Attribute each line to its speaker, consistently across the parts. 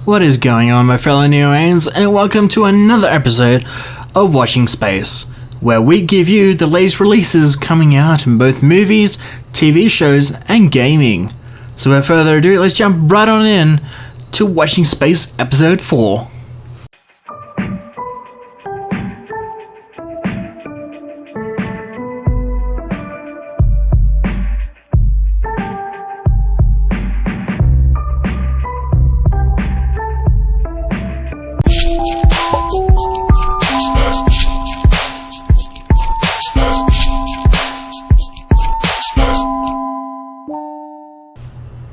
Speaker 1: What is going on, my fellow Neoans, and welcome to another episode of Watching Space, where we give you the latest releases coming out in both movies, TV shows, and gaming. So without further ado, let's jump right on in to Watching Space Episode 4.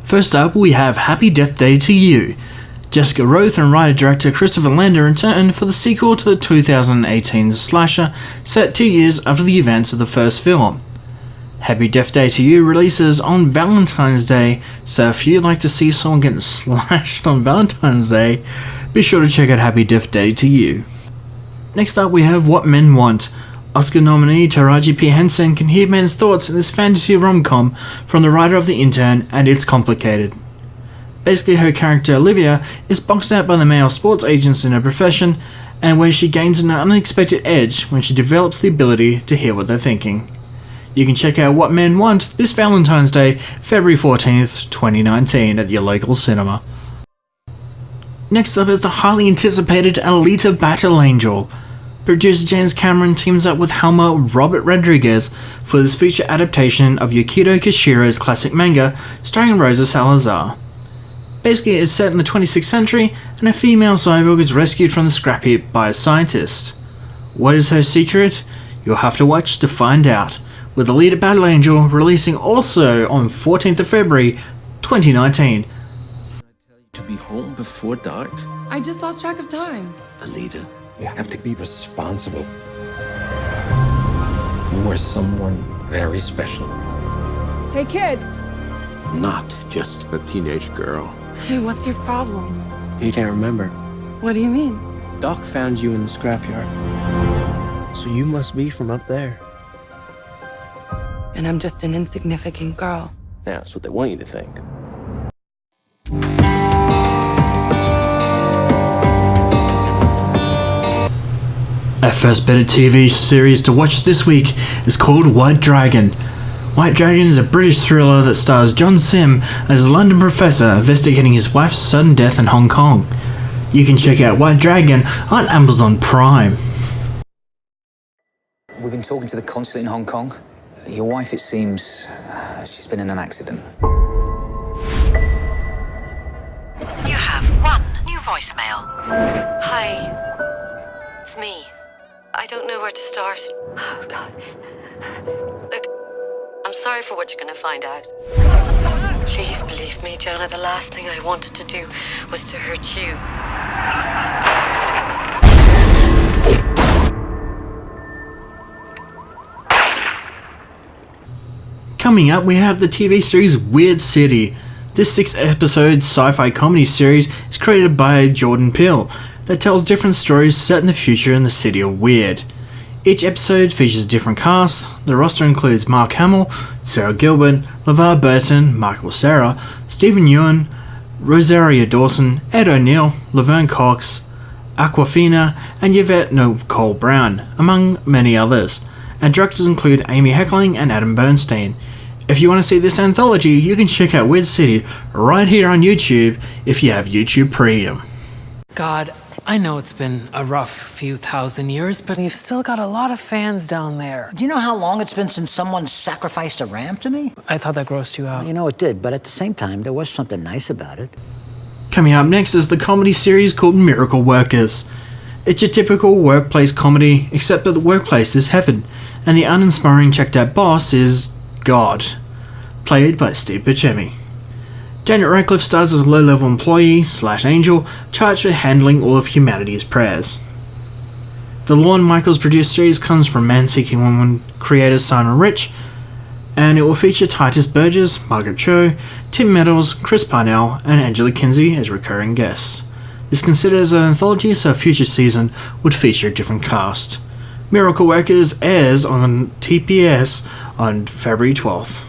Speaker 1: First up, we have Happy Death Day to You. Jessica Roth and writer-director Christopher Landon returned for the sequel to the 2018 slasher set 2 years after the events of the first film. Happy Death Day to You releases on Valentine's Day, so if you'd like to see someone getting slashed on Valentine's Day, be sure to check out Happy Death Day to You. Next up, we have What Men Want. Oscar nominee Taraji P. Henson can hear men's thoughts in this fantasy rom-com from the writer of The Intern and It's Complicated. Basically, her character Olivia is boxed out by the male sports agents in her profession, and where she gains an unexpected edge when she develops the ability to hear what they're thinking. You can check out What Men Want this Valentine's Day, February 14th, 2019 at your local cinema. Next up is the highly anticipated Alita Battle Angel. Producer James Cameron teams up with Helmer Robert Rodriguez for this feature adaptation of Yukito Kishiro's classic manga starring Rosa Salazar. Basically, it's set in the 26th century and a female cyborg is rescued from the scrap heap by a scientist. What is her secret? You'll have to watch to find out, with Alita Battle Angel releasing also on 14th of February 2019.
Speaker 2: To be home before dark?
Speaker 3: I just lost track of time.
Speaker 2: Alita,
Speaker 4: you have to be responsible. You are someone very special.
Speaker 3: Hey, kid.
Speaker 2: not just a teenage girl.
Speaker 3: Hey, what's your problem?
Speaker 5: You can't remember.
Speaker 3: What do you mean?
Speaker 5: Doc found you in the scrapyard. So you must be from up there.
Speaker 3: And I'm just an insignificant girl.
Speaker 5: Yeah, that's what they want you to think.
Speaker 1: Our first better TV series to watch this week is called White Dragon. White Dragon is a British thriller that stars John Sim as a London professor investigating his wife's sudden death in Hong Kong. You can check out White Dragon on Amazon Prime.
Speaker 6: We've been talking to the consulate in Hong Kong. Your wife, it seems, she's been in an accident.
Speaker 7: You have one new voicemail. Hi, it's me. I don't know where to start.
Speaker 3: Oh, God.
Speaker 7: Look, I'm sorry for what you're going to find out. Please believe me, Jonah, the last thing I wanted to do was to hurt you.
Speaker 1: Coming up, we have the TV series Weird City. This 6-episode sci-fi comedy series is created by Jordan Peele that tells different stories set in the future in the city of Weird. Each episode features a different cast. The roster includes Mark Hamill, Sarah Gilbert, LeVar Burton, Michael Cera, Stephen Yeun, Rosario Dawson, Ed O'Neill, Laverne Cox, Awkwafina, and Yvette Nicole Brown, among many others. And directors include Amy Heckerling and Adam Bernstein. If you want to see this anthology, you can check out Weird City right here on YouTube if you have YouTube Premium.
Speaker 8: God, I know it's been a rough few thousand years, but you've still got a lot of fans down there.
Speaker 9: Do you know how long it's been since someone sacrificed a ram to me?
Speaker 8: I thought that grossed you out.
Speaker 9: You know, it did, but at the same time, there was something nice about it.
Speaker 1: Coming up next is the comedy series called Miracle Workers. It's your typical workplace comedy, except that the workplace is heaven, and the uninspiring checked-out boss is God, played by Steve Buscemi. Janet Radcliffe stars as a low-level employee / angel charged with handling all of humanity's prayers. The Lorne Michaels produced series comes from Man Seeking Woman creator Simon Rich, and it will feature Titus Burgess, Margaret Cho, Tim Meadows, Chris Parnell, and Angela Kinsey as recurring guests. This is considered as an anthology, so a future season would feature a different cast. Miracle Workers airs on TPS on February 12th.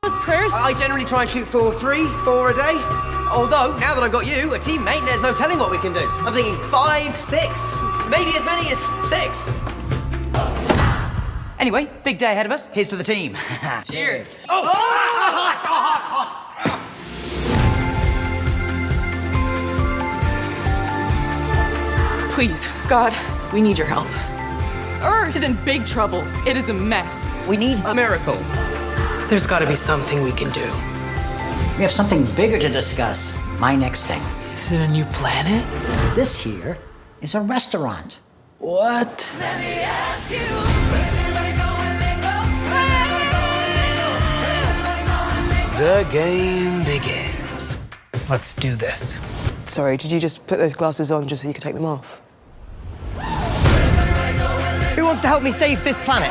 Speaker 3: Those prayers.
Speaker 10: I generally try and shoot 4 a day. Although, now that I've got you, a teammate, there's no telling what we can do. I'm thinking 5, 6, maybe as many as 6. Anyway, big day ahead of us. Here's to the team.
Speaker 3: Cheers. Please, God, we need your help. Earth is in big trouble. It is a mess.
Speaker 10: We need a miracle.
Speaker 8: There's gotta be something we can do.
Speaker 9: We have something bigger to discuss. My next thing.
Speaker 8: Is it a new planet?
Speaker 9: This here is a restaurant.
Speaker 8: What?
Speaker 10: The game begins.
Speaker 8: Let's do this.
Speaker 11: Sorry, did you just put those glasses on just so you could take them off?
Speaker 10: Who wants to help me save this planet?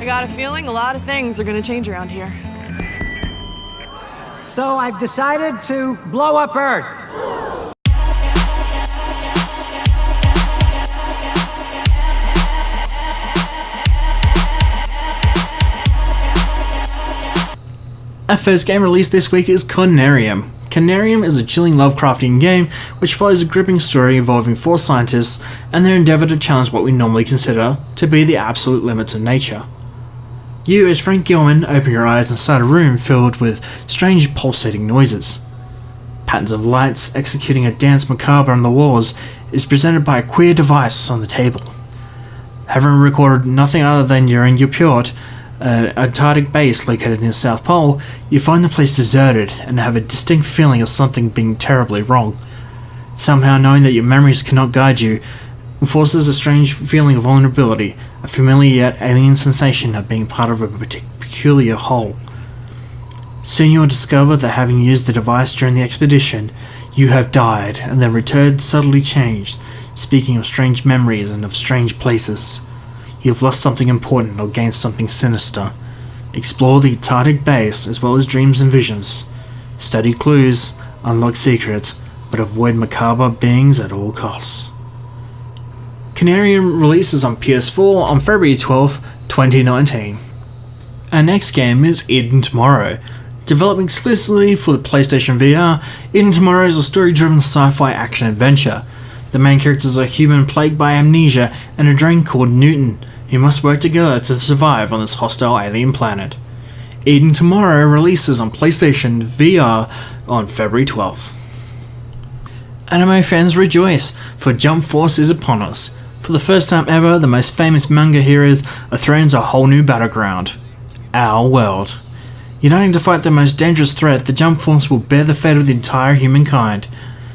Speaker 3: I got a feeling a lot of things are gonna change around here.
Speaker 9: So I've decided to blow up Earth.
Speaker 1: Our first game released this week is Canarian. Canarian is a chilling Lovecraftian game which follows a gripping story involving 4 scientists and their endeavour to challenge what we normally consider to be the absolute limits of nature. You, as Frank Gilman, open your eyes inside a room filled with strange pulsating noises. Patterns of lights executing a dance macabre on the walls is presented by a queer device on the table. Having recorded nothing other than you're in your Port, an Antarctic base located near South Pole, you find the place deserted and have a distinct feeling of something being terribly wrong. Somehow knowing that your memories cannot guide you enforces a strange feeling of vulnerability, a familiar yet alien sensation of being part of a peculiar whole. Soon you will discover that having used the device during the expedition, you have died and then returned subtly changed, speaking of strange memories and of strange places. You have lost something important or gained something sinister. Explore the Antarctic base as well as dreams and visions. Study clues, unlock secrets, but avoid macabre beings at all costs. Canarian releases on PS4 on February 12th, 2019. Our next game is Eden Tomorrow. Developed exclusively for the PlayStation VR, Eden Tomorrow is a story-driven sci-fi action-adventure. The main characters are a human plagued by amnesia and a drone called Newton, who must work together to survive on this hostile alien planet. Eden Tomorrow releases on PlayStation VR on February 12th. Anime fans rejoice, for Jump Force is upon us. For the first time ever, the most famous manga heroes are thrown into a whole new battleground. Our world. Uniting to fight the most dangerous threat, the Jump Force will bear the fate of the entire humankind.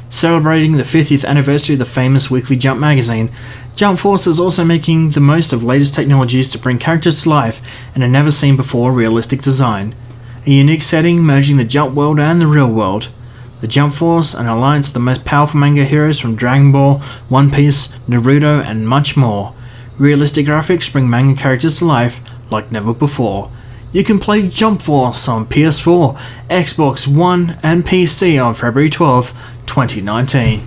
Speaker 1: Celebrating the 50th anniversary of the famous Weekly Jump magazine, Jump Force is also making the most of latest technologies to bring characters to life in a never-seen-before realistic design. A unique setting merging the Jump world and the real world. The Jump Force, an alliance of the most powerful manga heroes from Dragon Ball, One Piece, Naruto, and much more. Realistic graphics bring manga characters to life like never before. You can play Jump Force on PS4, Xbox One, and PC on February 12th, 2019.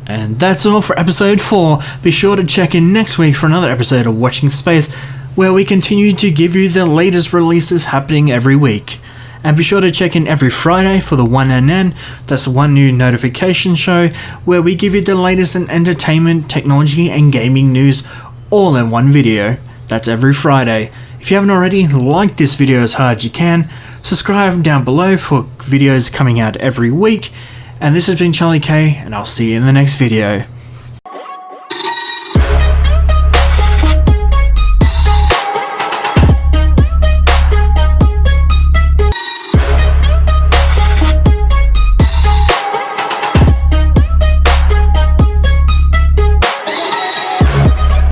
Speaker 1: And that's all for episode 4. Be sure to check in next week for another episode of Watching Space, where we continue to give you the latest releases happening every week. And be sure to check in every Friday for the 1NN, that's the One New Notification Show, where we give you the latest in entertainment, technology, and gaming news all in one video. That's every Friday. If you haven't already, like this video as hard as you can, subscribe down below for videos coming out every week, and this has been Charlie K, and I'll see you in the next video.